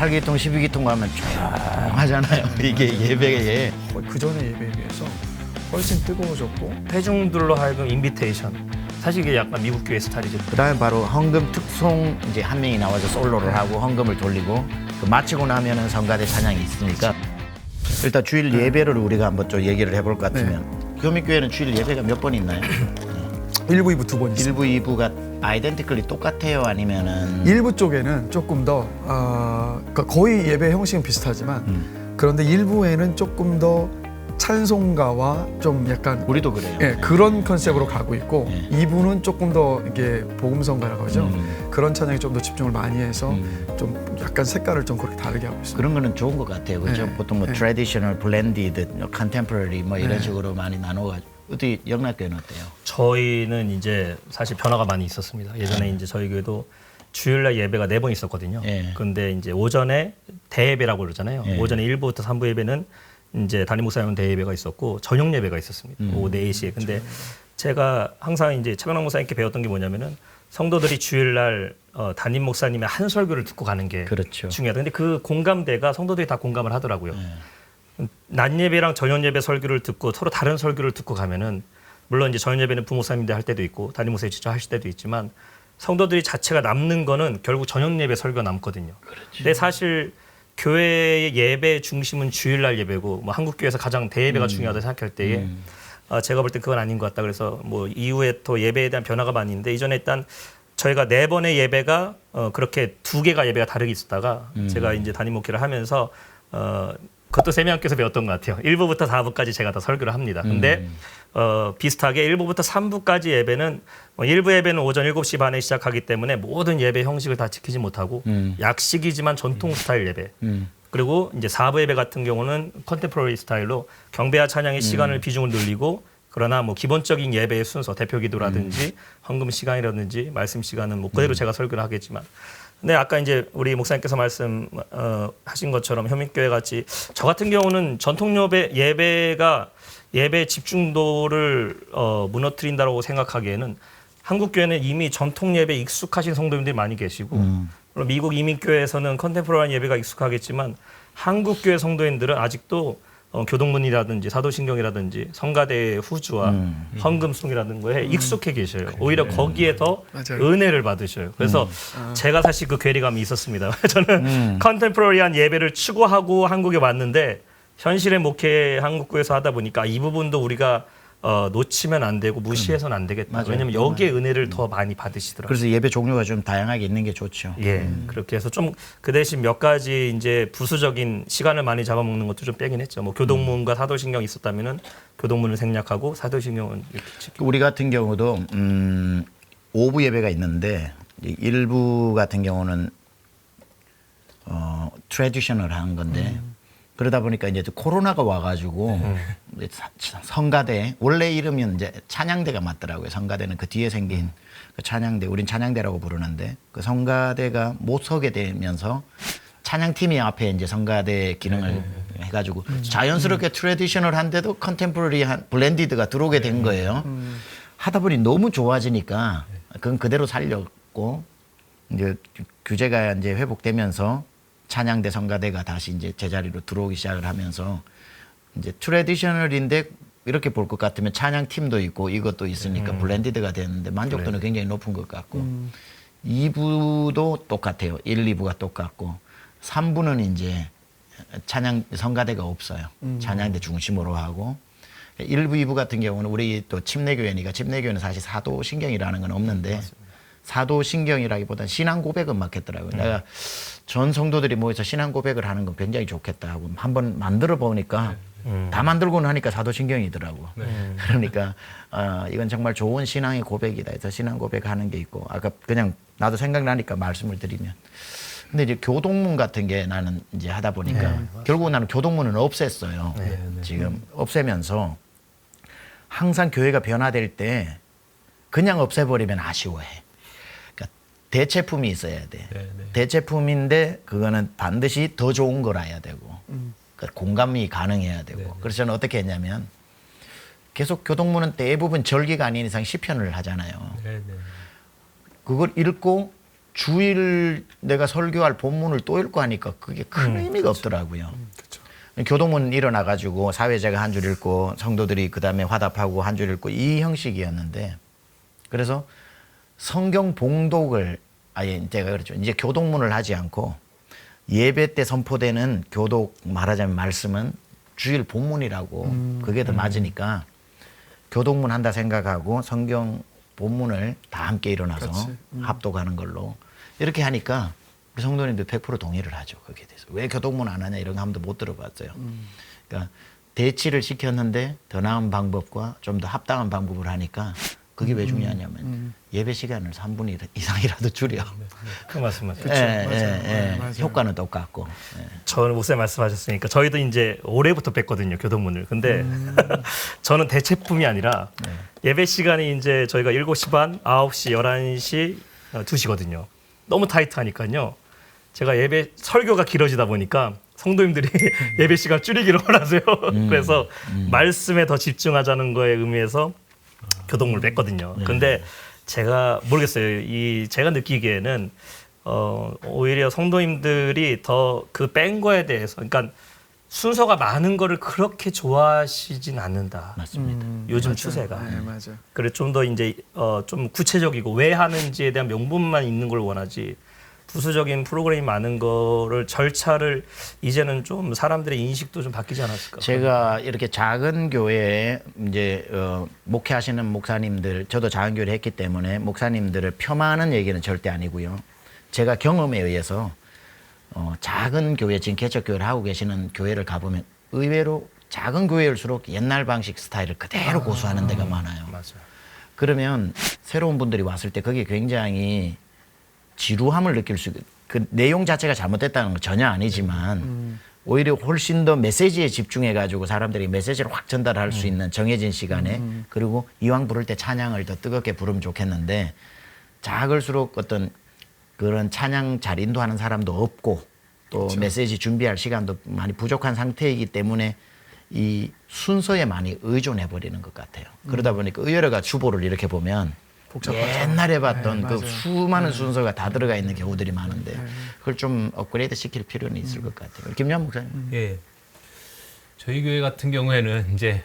8기통, 12기통 가면 조용하잖아요. 이게 예배에. 그 전에 예배에 비해서 훨씬 뜨거워졌고 회중들로 하여금 인비테이션. 사실 이게 약간 미국 교회 스타일이죠. 그다음에 바로 헌금 특송 이제 한 명이 나와서 솔로를 하고 헌금을 돌리고 그 마치고 나면은 성가대 찬양이 있으니까 일단 주일 예배를 우리가 한번 좀 얘기를 해볼 것 같으면 교민교회는 주일 예배가 몇 번 있나요? 1부, 2부 두 번 있어요. 1부, 2부가 아이덴티컬리 똑같아요? 아니면은 1부 쪽에는 조금 더 그러니까 거의 예배 형식은 비슷하지만 그런데 1부에는 조금 더 찬송가와 좀 약간 우리도 그래요. 예, 그런 컨셉으로 가고 있고 예. 2부는 조금 더 이게 복음성가라고 하죠. 그런 찬양에 좀 더 집중을 많이 해서 좀 약간 색깔을 좀 그렇게 다르게 하고 있어요. 그런 거는 좋은 것 같아요. 그렇죠? 네. 보통 뭐 네. 트래디셔널, 블렌디드, 컨템포러리 뭐 이런 네. 식으로 많이 나눠가지고 어떻게 영락교회는 어때요? 저희는 이제 사실 변화가 많이 있었습니다. 예전에 이제 저희 교회도 주일날 예배가 4번 있었거든요. 예. 근데 이제 오전에 대예배라고 그러잖아요. 예. 오전에 1부부터 3부 예배는 이제 담임 목사님 대예배가 있었고 저녁 예배가 있었습니다. 오후 4시에. 근데 제가 항상 이제 차병락 목사님께 배웠던 게 뭐냐면은 성도들이 주일날 담임 목사님의 한 설교를 듣고 가는 게 그렇죠. 중요하다. 근데 그 공감대가 성도들이 다 공감을 하더라고요. 낮 예배랑 저녁 예배 설교를 듣고 서로 다른 설교를 듣고 가면은 물론 이제 저녁 예배는 부목사님들 할 때도 있고 담임 목사님 직접 하실 때도 있지만 성도들이 자체가 남는 거는 결국 저녁 예배 설교가 남거든요. 근데 사실 교회의 예배 중심은 주일날 예배고 뭐 한국 교회에서 가장 대예배가 중요하다 생각할 때에 제가 볼 때 그건 아닌 것 같다. 그래서 뭐 이후에 또 예배에 대한 변화가 많이 있는데 이전에 일단 저희가 4번의 예배가 그렇게 2개가 예배가 다르게 있었다가 제가 이제 담임 목회를 하면서 그것도 세미함께서 배웠던 것 같아요. 1부부터 4부까지 제가 다 설교를 합니다. 근데 비슷하게 1부부터 3부까지 예배는 1부 예배는 오전 7시 반에 시작하기 때문에 모든 예배 형식을 다 지키지 못하고 약식이지만 전통 스타일 예배. 그리고 이제 4부 예배 같은 경우는 컨템포러리 스타일로 경배와 찬양의 시간을 비중을 늘리고 그러나 뭐 기본적인 예배의 순서, 대표 기도라든지 헌금 시간이라든지 말씀 시간은 뭐 그대로 제가 설교를 하겠지만 근데 아까 이제 우리 목사님께서 말씀하신 것처럼 현민교회 같이 저 같은 경우는 전통 예배가 예배 집중도를 무너뜨린다고 생각하기에는 한국 교회는 이미 전통 예배에 익숙하신 성도님들이 많이 계시고 물론 미국 이민교회에서는 컨템포러리 예배가 익숙하겠지만 한국 교회 성도님들은 아직도 교동문이라든지 사도신경이라든지 성가대의 후주와 헌금송이라는 거에 익숙해 계셔요. 오히려 거기에 더 맞아요. 은혜를 받으셔요. 그래서 제가 사실 그 괴리감이 있었습니다. 저는 컨템포러리한 예배를 추구하고 한국에 왔는데 현실의 목회 한국교회에서 하다 보니까 이 부분도 우리가 놓치면 안 되고 무시해서는 안 되겠다. 맞아요. 왜냐하면 여기에 은혜를 더 많이 받으시더라고요. 그래서 예배 종류가 좀 다양하게 있는 게 좋죠. 예, 그렇게 해서 좀 그 대신 몇 가지 이제 부수적인 시간을 많이 잡아먹는 것도 좀 빼긴 했죠. 뭐 교동문과 사도신경 있었다면은 교동문을 생략하고 사도신경은 이렇게 지키고. 우리 같은 경우도 5부 예배가 있는데 1부 같은 경우는 트래디셔널한 건데 그러다 보니까 이제 코로나가 와가지고 이제 성가대 원래 이름은 이제 찬양대가 맞더라고요. 성가대는 그 뒤에 생긴 그 찬양대, 우린 찬양대라고 부르는데 그 성가대가 못 서게 되면서 찬양팀이 앞에 이제 성가대 기능을 해가지고 자연스럽게 트래디셔널한데도 컨템포러리한 블렌디드가 들어오게 된 거예요. 하다 보니 너무 좋아지니까 그건 그대로 살렸고 이제 규제가 이제 회복되면서 찬양대 성가대가 다시 이제 제자리로 들어오기 시작을 하면서 이제 트래디셔널인데 이렇게 볼 것 같으면 찬양 팀도 있고 이것도 있으니까 블렌디드가 됐는데 만족도는 굉장히 높은 것 같고 2부도 똑같아요. 1, 2부가 똑같고 3부는 이제 찬양 성가대가 없어요. 찬양대 중심으로 하고 1부, 2부 같은 경우는 우리 또 침례교회니까 침례교회는 사실 사도신경이라는 건 없는데 사도신경이라기보다는 신앙 고백은 맞겠더라고요. 내가 전 성도들이 모여서 신앙 고백을 하는 건 굉장히 좋겠다 하고 한번 만들어 보니까 다 만들고 나니까 사도신경이더라고. 그러니까 이건 정말 좋은 신앙의 고백이다 해서 신앙 고백하는 게 있고 아까 그냥 나도 생각나니까 말씀을 드리면 근데 이제 교동문 같은 게 나는 이제 하다 보니까 결국 나는 교동문은 없앴어요. 지금 없애면서 항상 교회가 변화될 때 그냥 없애버리면 아쉬워해. 그러니까 대체품이 있어야 돼. 대체품인데 그거는 반드시 더 좋은 거라야 되고 그러니까 공감이 가능해야 되고 그래서 저는 어떻게 했냐면 계속 교동문은 대부분 절기가 아닌 이상 시편을 하잖아요. 그걸 읽고 주일 내가 설교할 본문을 또 읽고 하니까 그게 큰 의미가 없더라고요. 그렇죠. 교동문 일어나 가지고 사회자가 한 줄 읽고 성도들이 그다음에 화답하고 한 줄 읽고 이 형식이었는데 그래서 성경 봉독을 아예 제가 그랬죠. 이제 교동문을 하지 않고 예배 때 선포되는 교독 말하자면 말씀은 주일 본문이라고 그게 더 맞으니까 교동문 한다 생각하고 성경 본문을 다 함께 일어나서 그렇지. 합독하는 걸로 이렇게 하니까 우리 성도님들 100% 동의를 하죠. 거기에 대해서. 왜 교동문 안 하냐 이런 거 아무도 못 들어봤어요. 그러니까 대치를 시켰는데 더 나은 방법과 좀 더 합당한 방법을 하니까 그게 왜 중요하냐면 예배 시간을 3분 이상이라도 줄여. 그 말씀은. 맞아요. 효과는 똑같고. 예. 저는 목사님 말씀하셨으니까 저희도 이제 올해부터 뺐거든요 교동문을. 근데 저는 대체품이 아니라 예배 시간이 이제 저희가 7시 반, 9시, 11시, 2시거든요. 너무 타이트하니까요. 제가 예배 설교가 길어지다 보니까 성도님들이 예배 시간 줄이기를 원하세요. 그래서 말씀에 더 집중하자는 거에 의미에서 교동문을 뺐거든요. 근데 제가 모르겠어요. 제가 느끼기에는 오히려 성도님들이 더 그 뺀 거에 대해서, 그러니까 순서가 많은 거를 그렇게 좋아하시진 않는다. 맞습니다. 요즘 맞아요. 추세가. 네, 맞아요. 그래 좀 더 이제 좀 구체적이고 왜 하는지에 대한 명분만 있는 걸 원하지. 부수적인 프로그램이 많은 거를 절차를 이제는 좀 사람들의 인식도 좀 바뀌지 않았을까. 제가 이렇게 작은 교회에 이제 목회하시는 목사님들, 저도 작은 교회를 했기 때문에 목사님들을 폄하하는 얘기는 절대 아니고요. 제가 경험에 의해서 작은 교회, 지금 개척교회를 하고 계시는 교회를 가보면 의외로 작은 교회일수록 옛날 방식 스타일을 그대로 고수하는 데가 많아요. 맞아요. 그러면 새로운 분들이 왔을 때 거기에 굉장히 지루함을 느낄 그 내용 자체가 잘못됐다는 건 전혀 아니지만 오히려 훨씬 더 메시지에 집중해 가지고 사람들이 메시지를 확 전달할 수 있는 정해진 시간에 그리고 이왕 부를 때 찬양을 더 뜨겁게 부르면 좋겠는데 작을수록 어떤 그런 찬양 잘 인도하는 사람도 없고 또 그렇죠. 메시지 준비할 시간도 많이 부족한 상태이기 때문에 이 순서에 많이 의존해 버리는 것 같아요. 그러다 보니까 의외로가 주보를 이렇게 보면 복잡하죠. 옛날에 봤던 네, 그 맞아요. 수많은 순서가 다 들어가 있는 경우들이 많은데 그걸 좀 업그레이드 시킬 필요는 있을 것 같아요. 김유한 목사님. 예. 저희 교회 같은 경우에는 이제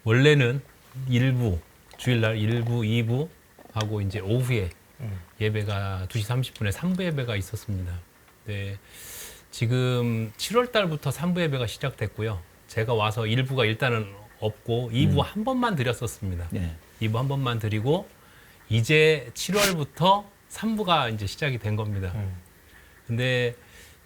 원래는 일부 주일날 1부, 2부 하고 이제 오후에 예배가 2시 30분에 3부 예배가 있었습니다. 네. 지금 7월 달부터 3부 예배가 시작됐고요. 제가 와서 1부가 일단은 없고 2부 한 번만 드렸었습니다. 네. 2부 한 번만 드리고 이제 7월부터 3부가 이제 시작이 된 겁니다. 근데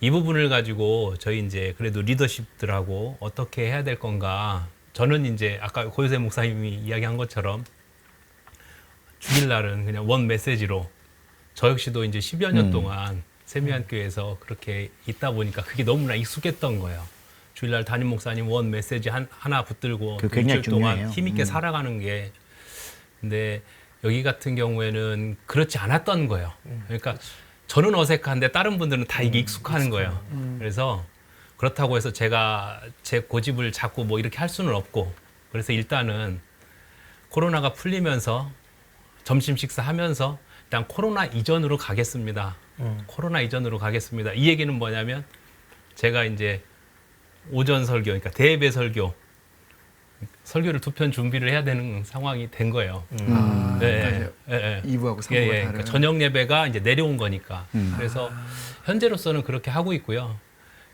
이 부분을 가지고 저희 이제 그래도 리더십들하고 어떻게 해야 될 건가. 저는 이제 아까 고요세 목사님이 이야기한 것처럼 주일날은 그냥 원 메시지로 저 역시도 이제 10여 년 동안 세미한교회에서 그렇게 있다 보니까 그게 너무나 익숙했던 거예요. 주일날 담임 목사님 원 메시지 하나 붙들고 그 굉장히 일주일 동안 중요해요. 힘있게 살아가는 게. 근데 여기 같은 경우에는 그렇지 않았던 거예요. 그러니까 저는 어색한데 다른 분들은 다 이게 익숙한 거예요. 그래서 그렇다고 해서 제가 제 고집을 잡고 뭐 이렇게 할 수는 없고 그래서 일단은 코로나가 풀리면서 점심 식사하면서 일단 코로나 이전으로 가겠습니다. 코로나 이전으로 가겠습니다. 이 얘기는 뭐냐면 제가 이제 오전 설교, 그러니까 대예배 설교를 2편 준비를 해야 되는 상황이 된 거예요. 네, 네. 2부하고 3부가 예, 예. 다른. 그러니까 저녁 예배가 이제 내려온 거니까. 그래서 현재로서는 그렇게 하고 있고요.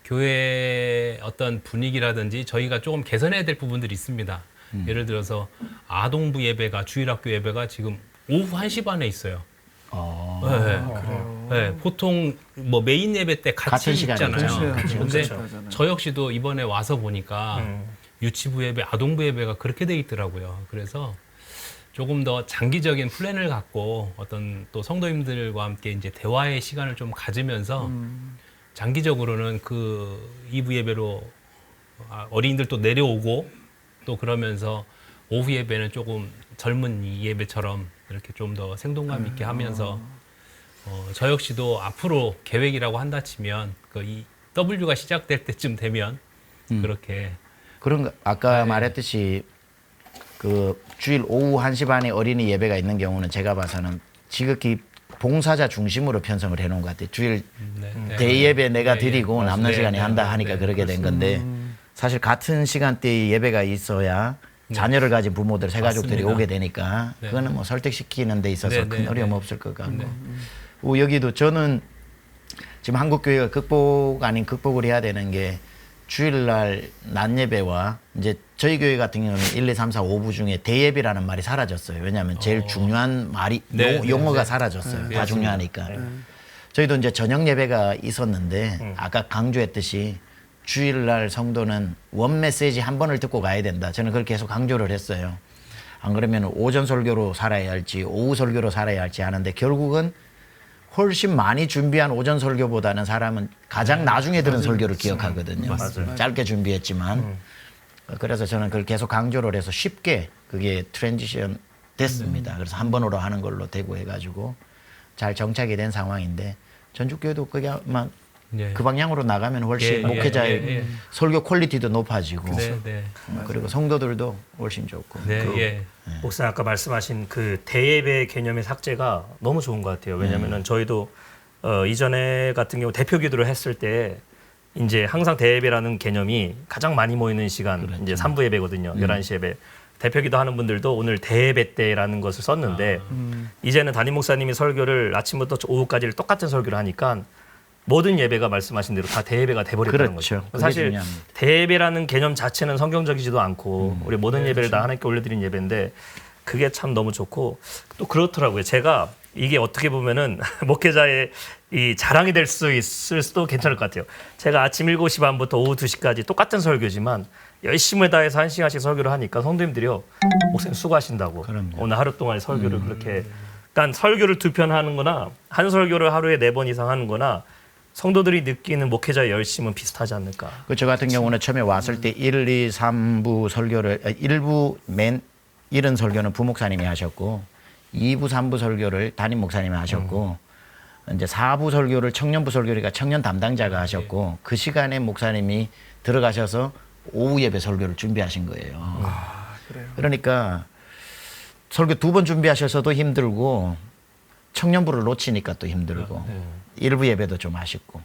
교회 어떤 분위기라든지 저희가 조금 개선해야 될 부분들이 있습니다. 예를 들어서 아동부 예배가 주일학교 예배가 지금 오후 1시 반에 있어요. 그래요. 네, 보통 뭐 메인 예배 때 같이 같은 시간이죠. 있잖아요. 그렇죠. 근데 그렇죠. 저 역시도 이번에 와서 보니까 유치부 예배, 아동부 예배가 그렇게 돼 있더라고요. 그래서 조금 더 장기적인 플랜을 갖고 어떤 또 성도님들과 함께 이제 대화의 시간을 좀 가지면서 장기적으로는 그 2부 예배로 어린이들도 내려오고 또 그러면서 오후 예배는 조금 젊은 이 예배처럼 이렇게 좀 더 생동감 있게 하면서 저 역시도 앞으로 계획이라고 한다 치면 그 이 W가 시작될 때쯤 되면 그렇게 그런 거 아까 말했듯이 그 주일 오후 1시 반에 어린이 예배가 있는 경우는 제가 봐서는 지극히 봉사자 중심으로 편성을 해놓은 것 같아요. 주일 네. 대예배 내가 네, 드리고 네. 남는 네, 시간에 네, 한다 네, 하니까 네, 그렇게 된 건데 사실 같은 시간대에 예배가 있어야 자녀를 가진 부모들 새 가족들이 맞습니다. 오게 되니까 네. 그거는 뭐 설득시키는 데 있어서 네, 큰 네, 어려움 네. 없을 것 같고 네. 여기도 저는 지금 한국 교회가 극복 아닌 극복을 해야 되는 게 주일날 낮 예배와 이제 저희 교회 같은 경우는 1, 2, 3, 4, 5부 중에 대예배라는 말이 사라졌어요. 왜냐하면 제일 중요한 말이 네, 네, 용어가 네. 사라졌어요. 네, 다 맞습니다. 중요하니까. 저희도 이제 저녁 예배가 있었는데 음. 아까 강조했듯이 주일날 성도는 원 메시지 한 번을 듣고 가야 된다. 저는 그걸 계속 강조를 했어요. 안 그러면 오전 설교로 살아야 할지 오후 설교로 살아야 할지 하는데 결국은 훨씬 많이 준비한 오전 설교보다는 사람은 가장 나중에 들은 설교를 기억하거든요. 맞아요. 짧게 준비했지만 그래서 저는 그걸 계속 강조를 해서 쉽게 그게 트랜지션 됐습니다. 그래서 한 번으로 하는 걸로 되고 해가지고 잘 정착이 된 상황인데 전주교회도 그게 아마 네. 그 방향으로 나가면 훨씬 예, 목회자의 예, 예. 설교 퀄리티도 높아지고 네. 그리고 성도들도 훨씬 좋고 네. 그 예. 목사님 아까 말씀하신 그 대예배 개념의 삭제가 너무 좋은 것 같아요. 왜냐하면은 저희도 이전에 같은 경우 대표 기도를 했을 때 이제 항상 대예배라는 개념이 가장 많이 모이는 시간 그렇죠. 이제 3부 예배거든요. 11시 예배. 대표 기도 하는 분들도 오늘 대예배 때라는 것을 썼는데 이제는 담임 목사님이 설교를 아침부터 오후까지를 똑같은 설교를 하니까 모든 예배가 말씀하신 대로 다 대예배가 돼버렸다는 그렇죠. 거죠. 그게 사실 중요합니다. 대예배라는 개념 자체는 성경적이지도 않고 우리 모든 예배를 다 하나님께 올려드린 예배인데 그게 참 너무 좋고 또 그렇더라고요. 제가 이게 어떻게 보면은 목회자의 이 자랑이 될 수 있을 수도 괜찮을 것 같아요. 제가 아침 7시 반부터 오후 2시까지 똑같은 설교지만 열심을 다해서 1시간씩 설교를 하니까 성도님들이요. 목사님 수고하신다고. 그럼요. 오늘 하루 동안 설교를 그렇게 그러니까 설교를 2편 하는 거나 한 설교를 하루에 4번 이상 하는 거나 성도들이 느끼는 목회자의 열심은 비슷하지 않을까. 저 같은 경우는 처음에 왔을 때 1, 2, 3부 설교를 1부 맨 이른 설교는 부목사님이 하셨고 2부, 3부 설교를 담임 목사님이 하셨고 이제 4부 설교를 청년부 설교니까 청년 담당자가 하셨고 그 시간에 목사님이 들어가셔서 오후 예배 설교를 준비하신 거예요. 그래요. 그러니까 설교 2번 준비하셔서도 힘들고 청년부를 놓치니까 또 힘들고 일부 예배도 좀 아쉽고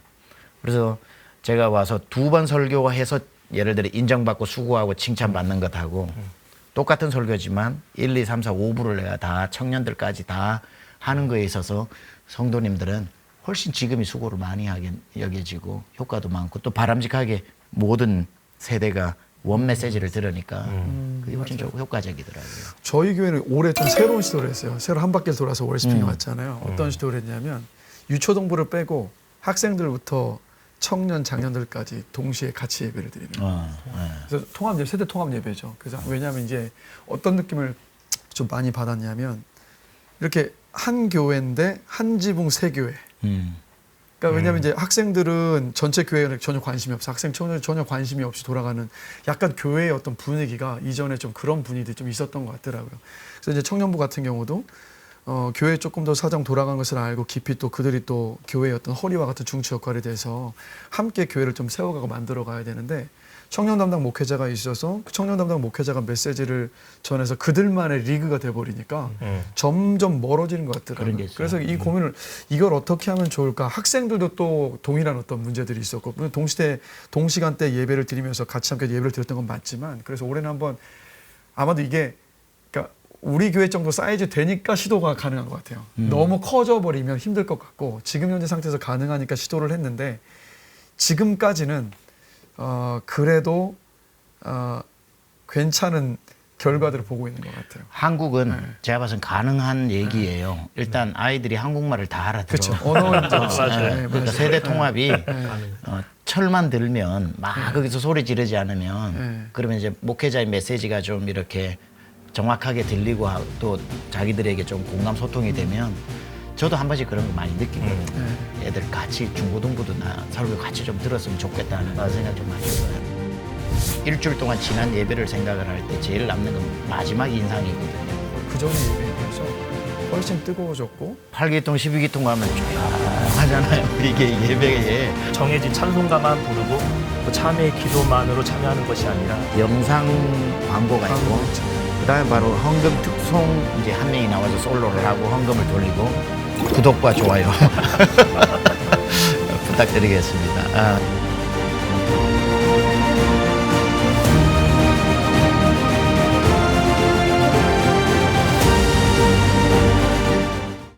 그래서 제가 와서 2번 설교해서 예를 들어 인정받고 수고하고 칭찬받는 것하고 똑같은 설교지만 1, 2, 3, 4, 5부를 내가 다 청년들까지 다 하는 거에 있어서 성도님들은 훨씬 지금이 수고를 많이 하게 여겨지고 효과도 많고 또 바람직하게 모든 세대가 원 메시지를 들으니까 그게 훨씬 좋고 효과적이더라고요. 저희 교회는 올해 좀 새로운 시도를 했어요. 새로 한 바퀴를 돌아서 월스핑이 왔잖아요. 어떤 시도를 했냐면 유초동부를 빼고 학생들부터 청년, 장년들까지 동시에 같이 예배를 드리는 거예요. 그래서 통합 예배, 세대 통합 예배죠. 그래서 왜냐하면 이제 어떤 느낌을 좀 많이 받았냐면 이렇게 한 교회인데 한 지붕 세 교회. 그러니까 왜냐하면 이제 학생들은 전체 교회에 전혀 관심이 없어. 학생 청년 전혀 관심이 없이 돌아가는 약간 교회의 어떤 분위기가 이전에 좀 그런 분위기들이 좀 있었던 것 같더라고요. 그래서 이제 청년부 같은 경우도 교회에 조금 더 사정 돌아간 것을 알고 깊이 또 그들이 또 교회의 어떤 허리와 같은 중추 역할이 돼서 함께 교회를 좀 세워가고 만들어 가야 되는데 청년 담당 목회자가 있어서 그 청년 담당 목회자가 메시지를 전해서 그들만의 리그가 돼버리니까 점점 멀어지는 것 그런 같더라고요. 게 있어요. 그래서 이 고민을 이걸 어떻게 하면 좋을까? 학생들도 또 동일한 어떤 문제들이 있었고 물론 동시간대 예배를 드리면서 같이 함께 예배를 드렸던 건 맞지만 그래서 올해는 한번 아마도 이게 그러니까 우리 교회 정도 사이즈 되니까 시도가 가능한 것 같아요. 너무 커져 버리면 힘들 것 같고 지금 현재 상태에서 가능하니까 시도를 했는데 지금까지는 그래도 괜찮은 결과들을 보고 있는 것 같아요. 한국은 제가 봐서는 가능한 얘기예요. 일단 아이들이 한국말을 다 알아들어. 그렇죠. 언어는 맞아요. 그러니까 세대 통합이 철만 들면 막 거기서 소리 지르지 않으면 그러면 이제 목회자의 메시지가 좀 이렇게 정확하게 들리고 또 자기들에게 좀 공감 소통이 되면 저도 한 번씩 그런 거 많이 느끼거든요. 애들 같이 중고등부도 나 설교 같이 좀 들었으면 좋겠다는 그런 생각 좀 많이 들어요. 일주일 동안 지난 예배를 생각을 할 때 제일 남는 건 마지막 인상이거든요. 그 전에 예배에 비해서 훨씬 뜨거워졌고 8기통, 12기통 가면 조용하잖아요. 이게 예배에 정해진 찬송가만 부르고 그 참회의 기도만으로 참여하는 것이 아니라 영상 광고가 있고 그다음에 바로 헌금 특송 이제 한 명이 나와서 솔로를 하고 헌금을 돌리고 구독과 좋아요 부탁드리겠습니다.